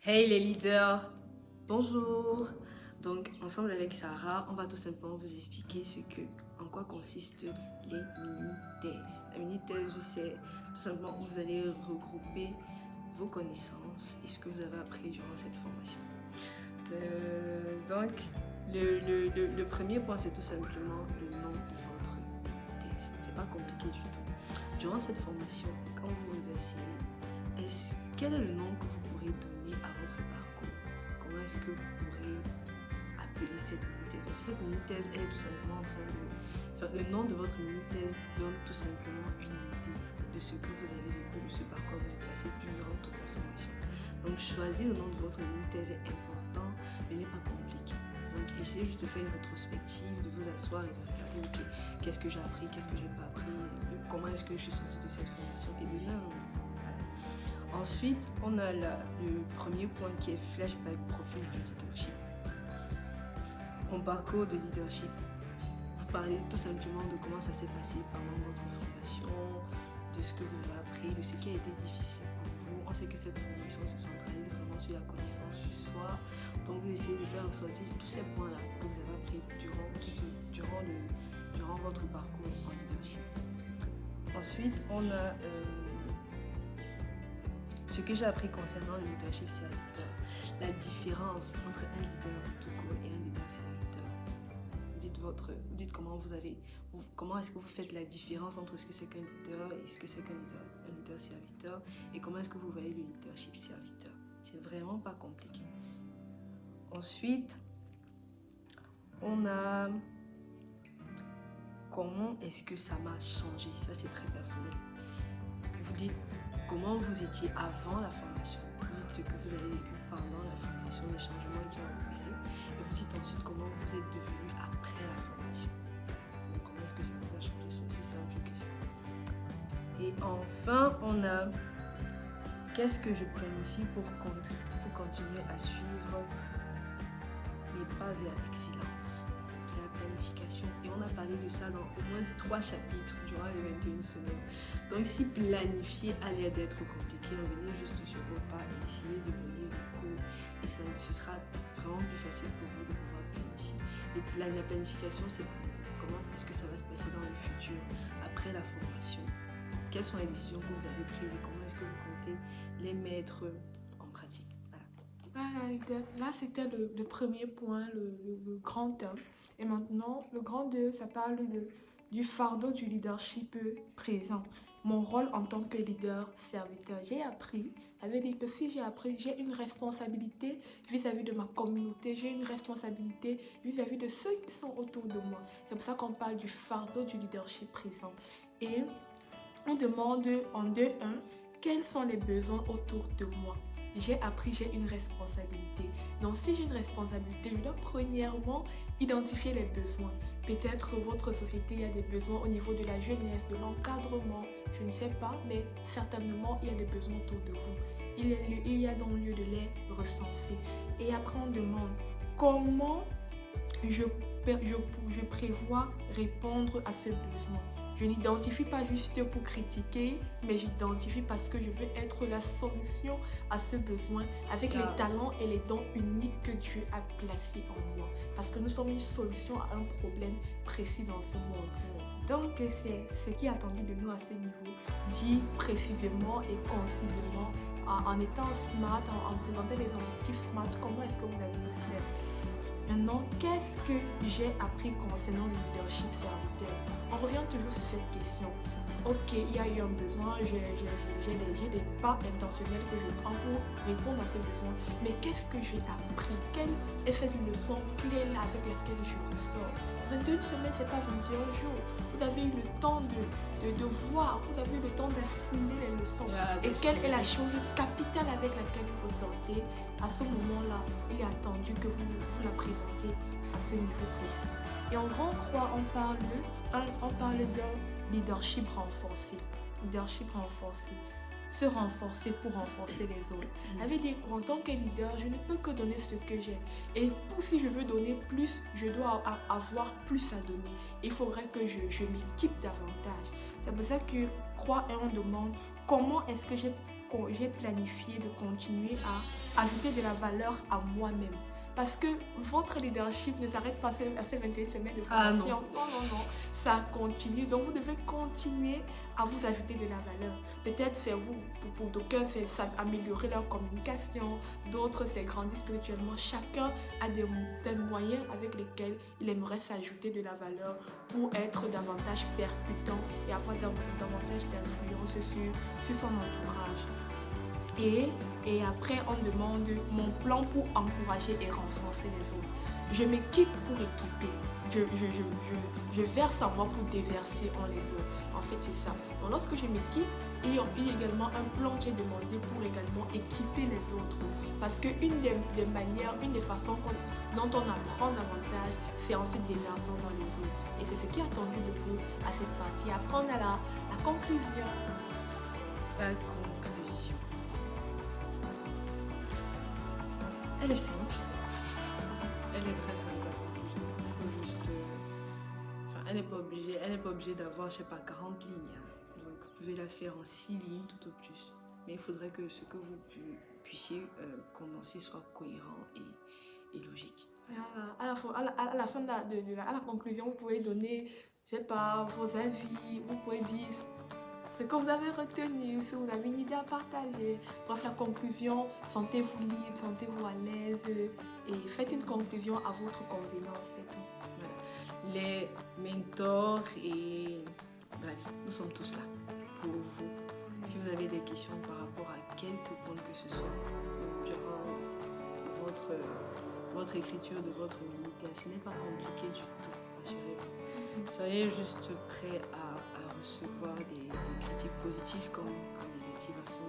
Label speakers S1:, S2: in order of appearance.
S1: Hey les leaders, bonjour. Donc ensemble avec Sarah, on va tout simplement vous expliquer en quoi consistent les mini-thèses. La mini-thèse, c'est tout simplement où vous allez regrouper vos connaissances et ce que vous avez appris durant cette formation. Donc le premier point, c'est tout simplement le nom de votre thèse. C'est pas compliqué du tout. Durant cette formation, quand vous vous asseyez, quel est le nom que vous pourrez donner à votre parcours? Comment est-ce que vous pourrez appeler cette mini-thèse? Parce que cette mini-thèse, elle est tout simplement en train de... Enfin, le nom de votre mini-thèse donne tout simplement une idée de ce que vous avez vécu, de ce par quoi vous êtes passé durant toute la formation. Donc, choisir le nom de votre mini-thèse est important, mais n'est pas compliqué. Donc, essayez juste de faire une rétrospective, de vous asseoir et de regarder, ok, qu'est-ce que j'ai appris, qu'est-ce que j'ai pas appris, comment est-ce que je suis sortie de cette formation, et de là, ensuite, on a le premier point qui est flashback profil du leadership. Mon parcours de leadership. Vous parlez tout simplement de comment ça s'est passé pendant votre formation, de ce que vous avez appris, de ce qui a été difficile pour vous. On sait que cette formation se centralise vraiment sur la connaissance du soi. Donc vous essayez de faire ressortir tous ces points-là que vous avez appris durant votre parcours en leadership. Ensuite, on a... ce que j'ai appris concernant le leadership serviteur, la différence entre un leader tout court et un leader serviteur. Dites comment est-ce que vous faites la différence entre ce que c'est qu'un leader et ce que c'est qu'un leader serviteur, et comment est-ce que vous voyez le leadership serviteur. C'est vraiment pas compliqué. Ensuite, on a comment est-ce que ça m'a changé. Ça, c'est très personnel. Vous dites comment vous étiez avant la formation, vous dites ce que vous avez vécu pendant la formation, les changements qui ont opéré, et vous dites ensuite comment vous êtes devenu après la formation. Donc comment est-ce que ça vous a changé, c'est aussi simple que ça. Et enfin, on a qu'est-ce que je planifie pour continuer à suivre mes pas vers l'excellence. C'est la planification, et on a parlé de ça dans au moins 3 chapitres durant les 21 semaines. Donc si planifier a l'air d'être compliqué, revenez juste sur vos pas et essayez de relire le cours, et ce sera vraiment plus facile pour vous de pouvoir planifier. La planification, c'est comment est-ce que ça va se passer dans le futur, après la formation. Quelles sont les décisions que vous avez prises et comment est-ce que vous comptez les mettre en pratique.
S2: Là, c'était le premier point, le grand 1. Et maintenant, le grand 2, ça parle du fardeau du leadership présent. Mon rôle en tant que leader serviteur. J'ai appris, ça veut dire que si j'ai appris, j'ai une responsabilité vis-à-vis de ma communauté, j'ai une responsabilité vis-à-vis de ceux qui sont autour de moi. C'est pour ça qu'on parle du fardeau du leadership présent. Et on demande en 2.1, quels sont les besoins autour de moi? J'ai appris, j'ai une responsabilité. Donc si j'ai une responsabilité, je dois premièrement identifier les besoins. Peut-être votre société a des besoins au niveau de la jeunesse, de l'encadrement, je ne sais pas, mais certainement il y a des besoins autour de vous. Il y a donc lieu de les recenser. Et après on demande comment je prévois répondre à ce besoin. Je n'identifie pas juste pour critiquer, mais j'identifie parce que je veux être la solution à ce besoin avec les talents et les dons uniques que Dieu a placés en moi. Parce que nous sommes une solution à un problème précis dans ce monde. Donc c'est ce qui est attendu de nous à ce niveau, dit précisément et concisement, en étant smart, en présentant des objectifs smart. Comment est-ce que vous allez le faire? Maintenant, qu'est-ce que j'ai appris concernant le leadership serviteur? On revient toujours sur cette question. Ok, il y a eu un besoin, j'ai des pas intentionnels que je prends pour répondre à ces besoins. Mais qu'est-ce que j'ai appris? Quelle est cette leçon clé là avec laquelle je ressors? 21 semaines, c'est pas 21 jours. Vous avez eu le temps de voir, vous avez eu le temps d'assimiler les leçons. Et quelle est la chose capitale avec laquelle vous ressortez? À ce moment-là, il est attendu que vous la présentez à ce niveau précis. Et en Grand Croix, on parle d'un leadership renforcé. Leadership renforcé. Se renforcer pour renforcer les autres. Ça veut dire qu'en tant que leader, je ne peux que donner ce que j'ai. Et si je veux donner plus, je dois avoir plus à donner. Il faudrait que je m'équipe davantage. C'est pour ça que Croix 1 demande comment est-ce que j'ai j'ai planifié de continuer à ajouter de la valeur à moi-même. Parce que votre leadership ne s'arrête pas à ces 21 semaines de formation. Non. Ça continue. Donc, vous devez continuer à vous ajouter de la valeur. Peut-être pour d'aucuns, c'est améliorer leur communication. D'autres, c'est grandir spirituellement. Chacun a des moyens avec lesquels il aimerait s'ajouter de la valeur pour être davantage percutant et avoir davantage d'influence sur son entourage. Et après, on demande mon plan pour encourager et renforcer les autres. Je m'équipe pour équiper. Je verse en moi pour déverser en les autres. En fait, c'est ça. Donc, lorsque je m'équipe, il y a également un plan qui est demandé pour également équiper les autres. Parce qu'une des manières, une des façons dont on apprend davantage, c'est en se déversant dans les autres. Et c'est ce qui est attendu de vous à cette partie. Apprendre à la conclusion.
S1: La conclusion. Elle est simple. Elle est très simple. Il faut juste... elle n'est pas obligée d'avoir, je sais pas, 40 lignes. Donc, vous pouvez la faire en 6 lignes tout au plus. Mais il faudrait que ce que vous puissiez condenser soit cohérent et logique.
S2: À la fin à la conclusion, vous pouvez donner, je sais pas, vos avis. Vous pouvez dire ce que vous avez retenu, si vous avez une idée à partager. Bref, la conclusion, sentez-vous libre, sentez-vous à l'aise et faites une conclusion à votre convenance, c'est tout.
S1: Voilà. Les mentors et... Bref, nous sommes tous là pour vous. Si vous avez des questions par rapport à quelque point que ce soit durant votre écriture de votre méditation, n'est pas compliqué du tout, rassurez-vous. Soyez juste prêts à recevoir des critiques positives comme négatives à faire.